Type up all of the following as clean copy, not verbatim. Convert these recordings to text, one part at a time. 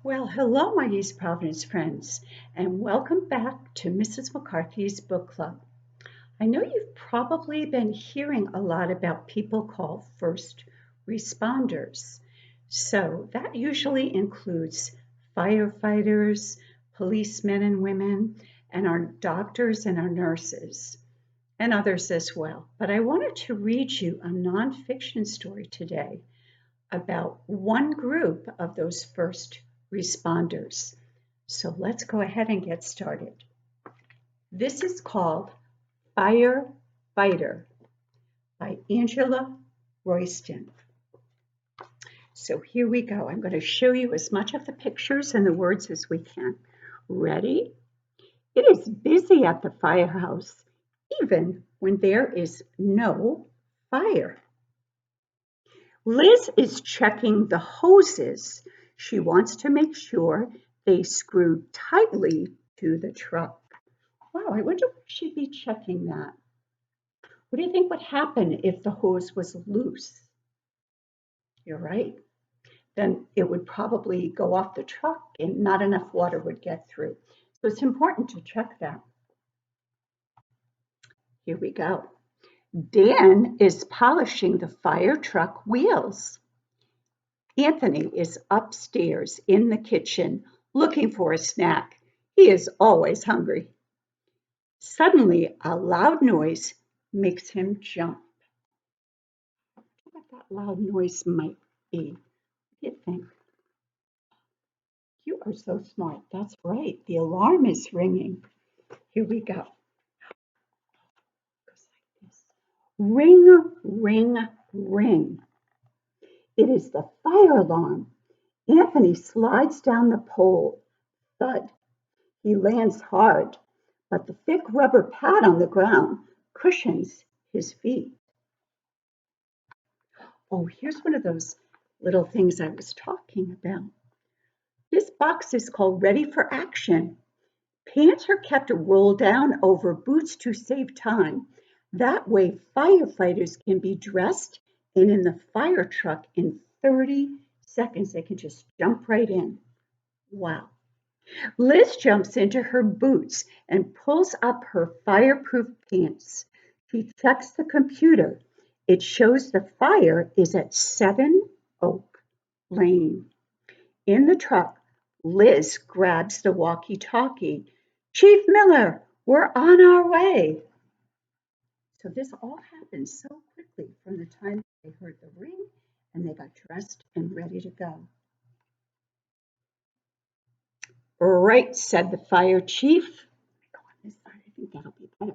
Well, hello, my East Providence friends, and welcome back to Mrs. McCarthy's Book Club. I know you've probably been hearing a lot about people called first responders. So that usually includes firefighters, policemen and women, and our doctors and our nurses, and others as well. But I wanted to read you a nonfiction story today about one group of those first responders. So let's go ahead and get started. This is called Firefighter by Angela Royston. So here we go. I'm going to show you as much of the pictures and the words as we can. Ready? It is busy at the firehouse, even when there is no fire. Liz is checking the hoses. She wants to make sure they screw tightly to the truck. Wow, I wonder if she'd be checking that. What do you think would happen if the hose was loose? You're right. Then it would probably go off the truck and not enough water would get through. So it's important to check that. Here we go. Dan is polishing the fire truck wheels. Anthony is upstairs in the kitchen looking for a snack. He is always hungry. Suddenly, a loud noise makes him jump. What that loud noise might be? What do you think? You are so smart. That's right. The alarm is ringing. Here we go. It goes like this. Ring, ring, ring. It is the fire alarm. Anthony slides down the pole. Thud. He lands hard, but the thick rubber pad on the ground cushions his feet. Oh, here's one of those little things I was talking about. This box is called Ready for Action. Pants are kept rolled down over boots to save time. That way, firefighters can be dressed and in the fire truck in 30 seconds. They can just jump right in. Wow. Liz jumps into her boots and pulls up her fireproof pants. She checks the computer. It shows the fire is at 7 Oak Lane. In the truck, Liz grabs the walkie-talkie. Chief Miller, we're on our way. So this all happened so quickly from the time they heard the ring and they got dressed and ready to go. Right, said the fire chief. Go on this side, I think that'll be better.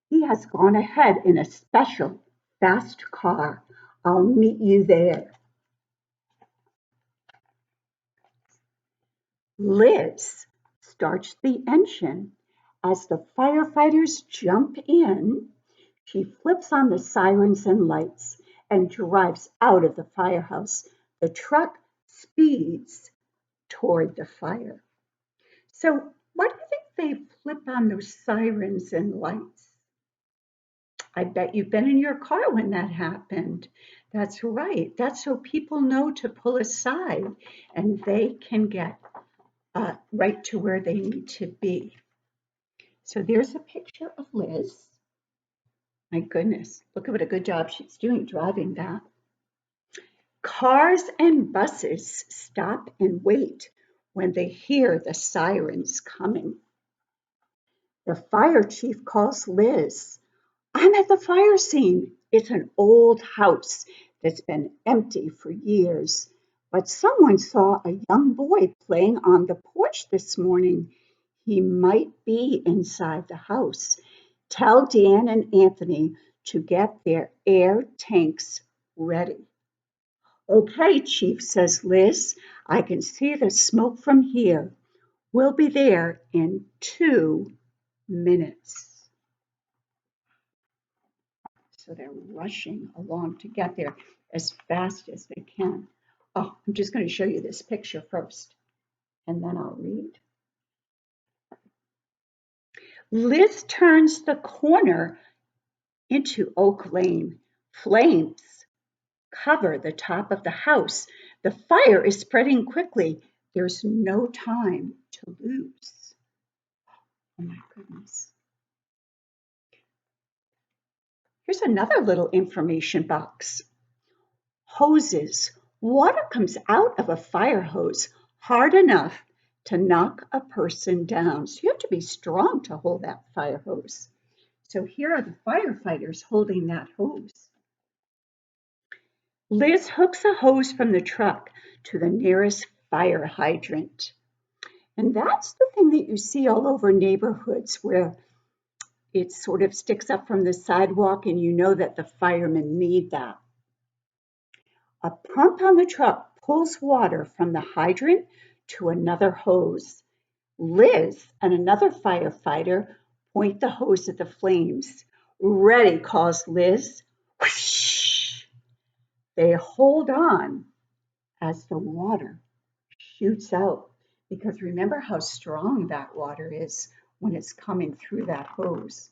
He has gone ahead in a special fast car. I'll meet you there. Liz starts the engine. As the firefighters jump in, she flips on the sirens and lights and drives out of the firehouse. The truck speeds toward the fire. So why do you think they flip on those sirens and lights? I bet you've been in your car when that happened. That's right. That's so people know to pull aside and they can get right to where they need to be. So there's a picture of Liz. My goodness, look at what a good job she's doing driving that. Cars and buses stop and wait when they hear the sirens coming. The fire chief calls Liz. I'm at the fire scene. It's an old house that's been empty for years. But someone saw a young boy playing on the porch this morning. He might be inside the house. Tell Dan and Anthony to get their air tanks ready. Okay, Chief, says Liz. I can see the smoke from here. We'll be there in 2 minutes. So they're rushing along to get there as fast as they can. Oh, I'm just going to show you this picture first, and then I'll read. Liz turns the corner into Oak Lane. Flames cover the top of the house. The fire is spreading quickly. There's no time to lose. Oh my goodness. Here's another little information box. Hoses. Water comes out of a fire hose hard enough to knock a person down. So you have to be strong to hold that fire hose. So here are the firefighters holding that hose. Liz hooks a hose from the truck to the nearest fire hydrant. And that's the thing that you see all over neighborhoods where it sort of sticks up from the sidewalk and you know that the firemen need that. A pump on the truck pulls water from the hydrant to another hose. Liz and another firefighter point the hose at the flames. Ready, calls Liz. Whoosh! They hold on as the water shoots out, because remember how strong that water is when it's coming through that hose.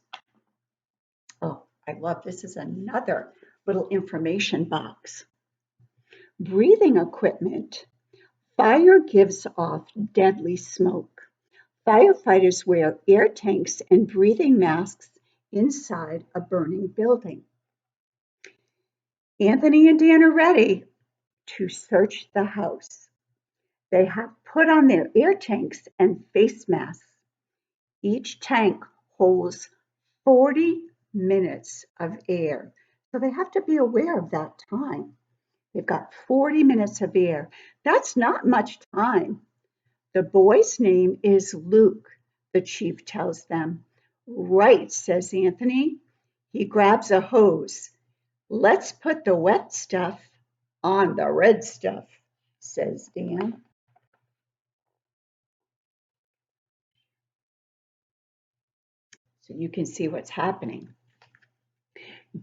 Oh, I love this. Is another little information box. Breathing equipment. Fire gives off deadly smoke. Firefighters wear air tanks and breathing masks inside a burning building. Anthony and Dan are ready to search the house. They have put on their air tanks and face masks. Each tank holds 40 minutes of air. So they have to be aware of that time. They've got 40 minutes of air. That's not much time. The boy's name is Luke, the chief tells them. Right, says Anthony. He grabs a hose. Let's put the wet stuff on the red stuff, says Dan. So you can see what's happening.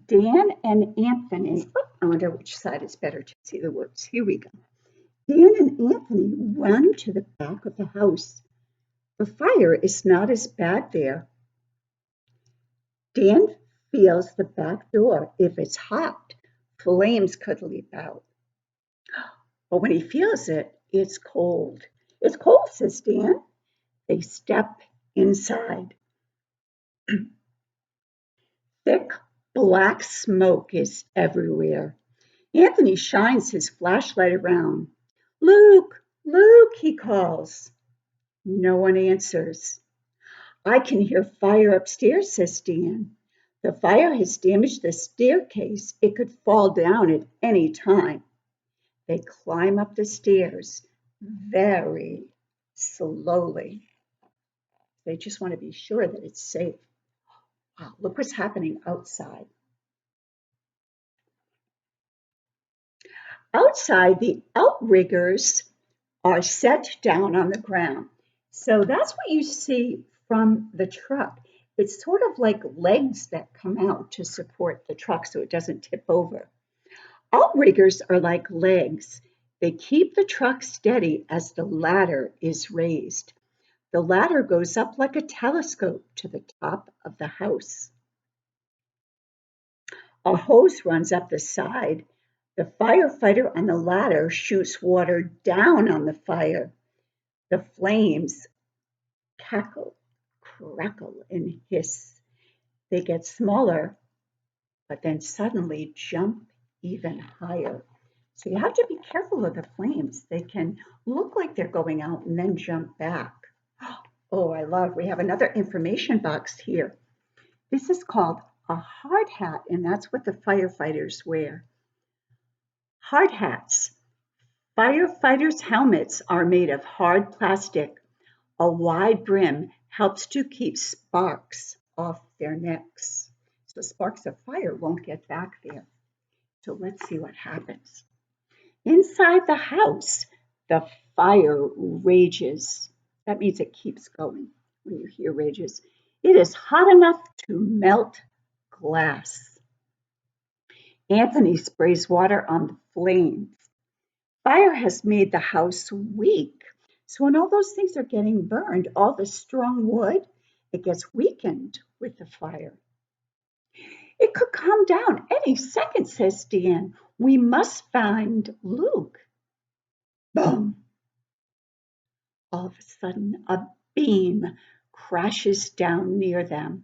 Dan and Anthony, I wonder which side is better to see the words. Here we go. Dan and Anthony run to the back of the house. The fire is not as bad there. Dan feels the back door. If it's hot, flames could leap out. But when he feels it, it's cold. It's cold, says Dan. They step inside. Thick black smoke is everywhere. Anthony shines his flashlight around. Luke, Luke, he calls. No one answers. I can hear fire upstairs, says Dan. The fire has damaged the staircase. It could fall down at any time. They climb up the stairs very slowly. They just want to be sure that it's safe. Wow, look what's happening outside. Outside, the outriggers are set down on the ground. So that's what you see from the truck. It's sort of like legs that come out to support the truck so it doesn't tip over. Outriggers are like legs. They keep the truck steady as the ladder is raised. The ladder goes up like a telescope to the top of the house. A hose runs up the side. The firefighter on the ladder shoots water down on the fire. The flames cackle, crackle, and hiss. They get smaller, but then suddenly jump even higher. So you have to be careful of the flames. They can look like they're going out and then jump back. Oh, we have another information box here. This is called a hard hat, and that's what the firefighters wear. Hard hats. Firefighters' helmets are made of hard plastic. A wide brim helps to keep sparks off their necks. So sparks of fire won't get back there. So let's see what happens. Inside the house, the fire rages. That means it keeps going when you hear rages. It is hot enough to melt glass. Anthony sprays water on the flames. Fire has made the house weak. So when all those things are getting burned, all the strong wood, it gets weakened with the fire. It could come down any second, says Dan. We must find Luke. Boom! All of a sudden, a beam crashes down near them,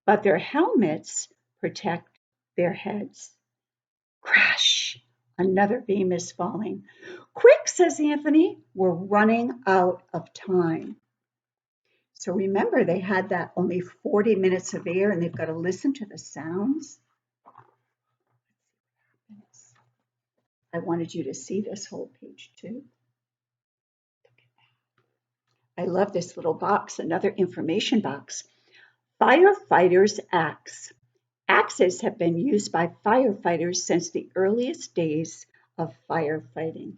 but their helmets protect their heads. Crash! Another beam is falling. Quick, says Anthony, we're running out of time. So remember, they had that only 40 minutes of air and they've got to listen to the sounds. I wanted you to see this whole page too. I love this little box, another information box. Firefighters' axe. Axes have been used by firefighters since the earliest days of firefighting.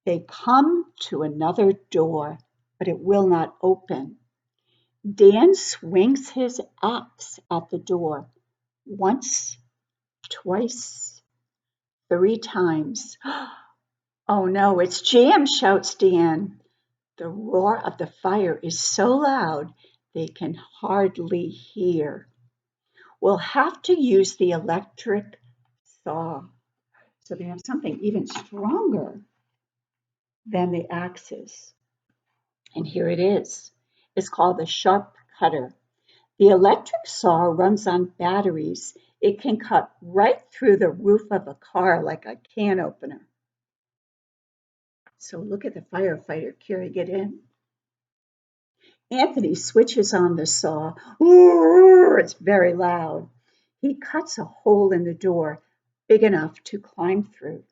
They come to another door, but it will not open. Dan swings his axe at the door once, twice, 3 times. Oh no, it's jammed, shouts Dan. The roar of the fire is so loud they can hardly hear. We'll have to use the electric saw. So they have something even stronger than the axes. And here it is. It's called the sharp cutter. The electric saw runs on batteries. It can cut right through the roof of a car like a can opener. So look at the firefighter carrying it in. Anthony switches on the saw. Ooh, it's very loud. He cuts a hole in the door big enough to climb through.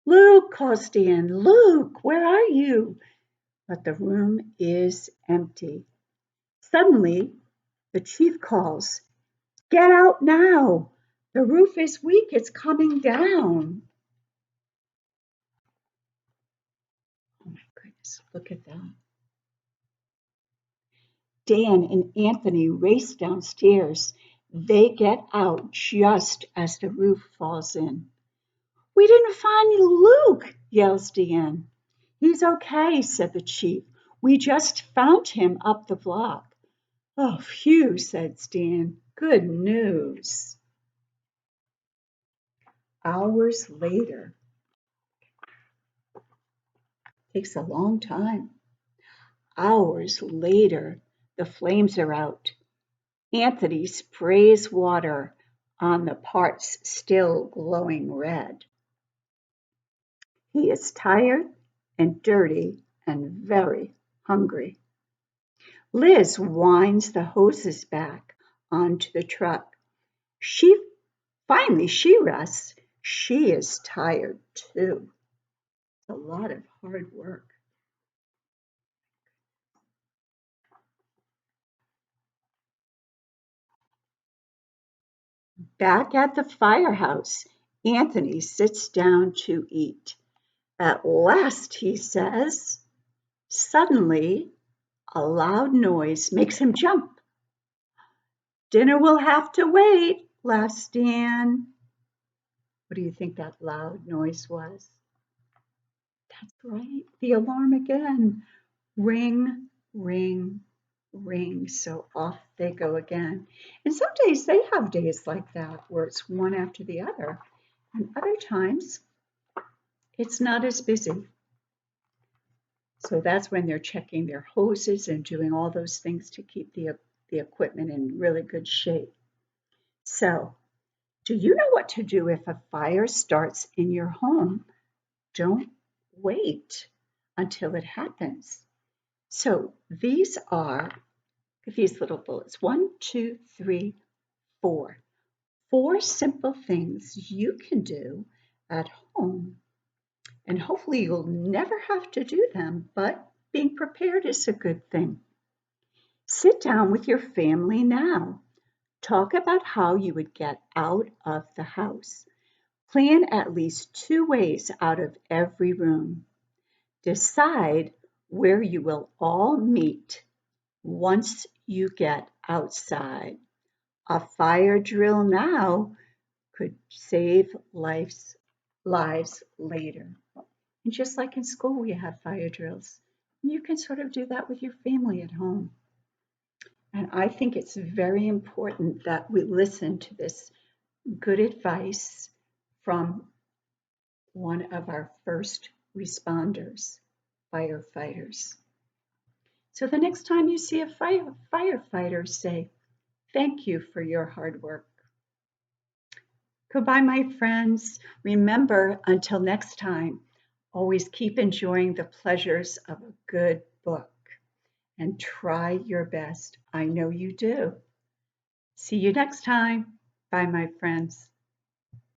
Luke, calls Dan. Luke, where are you? But the room is empty. Suddenly, the chief calls, get out now. The roof is weak. It's coming down. Oh my goodness, look at that. Dan and Anthony race downstairs. They get out just as the roof falls in. We didn't find Luke, yells Dan. He's okay, said the chief. We just found him up the block. Oh, phew, said Dan. Good news. Hours later. Takes a long time. Hours later, the flames are out. Anthony sprays water on the parts still glowing red. He is tired and dirty and very hungry. Liz winds the hoses back onto the truck. Finally she rests. She is tired too. It's a lot of hard work. Back at the firehouse, Anthony sits down to eat. At last, he says. Suddenly, a loud noise makes him jump. Dinner will have to wait, laughs Dan. What do you think that loud noise was? That's right, the alarm again. Ring, ring, ring. So off they go again. And some days they have days like that where it's one after the other. And other times it's not as busy. So that's when they're checking their hoses and doing all those things to keep the equipment in really good shape. So, do you know what to do if a fire starts in your home? Don't wait until it happens. So these are these little bullets. 1, 2, 3, 4. 4 simple things you can do at home. And hopefully you'll never have to do them, but being prepared is a good thing. Sit down with your family now. Talk about how you would get out of the house. Plan at least 2 ways out of every room. Decide where you will all meet once you get outside. A fire drill now could save lives later. And just like in school, we have fire drills. You can sort of do that with your family at home. And I think it's very important that we listen to this good advice from one of our first responders. firefighters. So the next time you see a firefighter, say, "Thank you for your hard work." Goodbye, my friends. Remember, until next time, always keep enjoying the pleasures of a good book and try your best. I know you do. See you next time. Bye, my friends.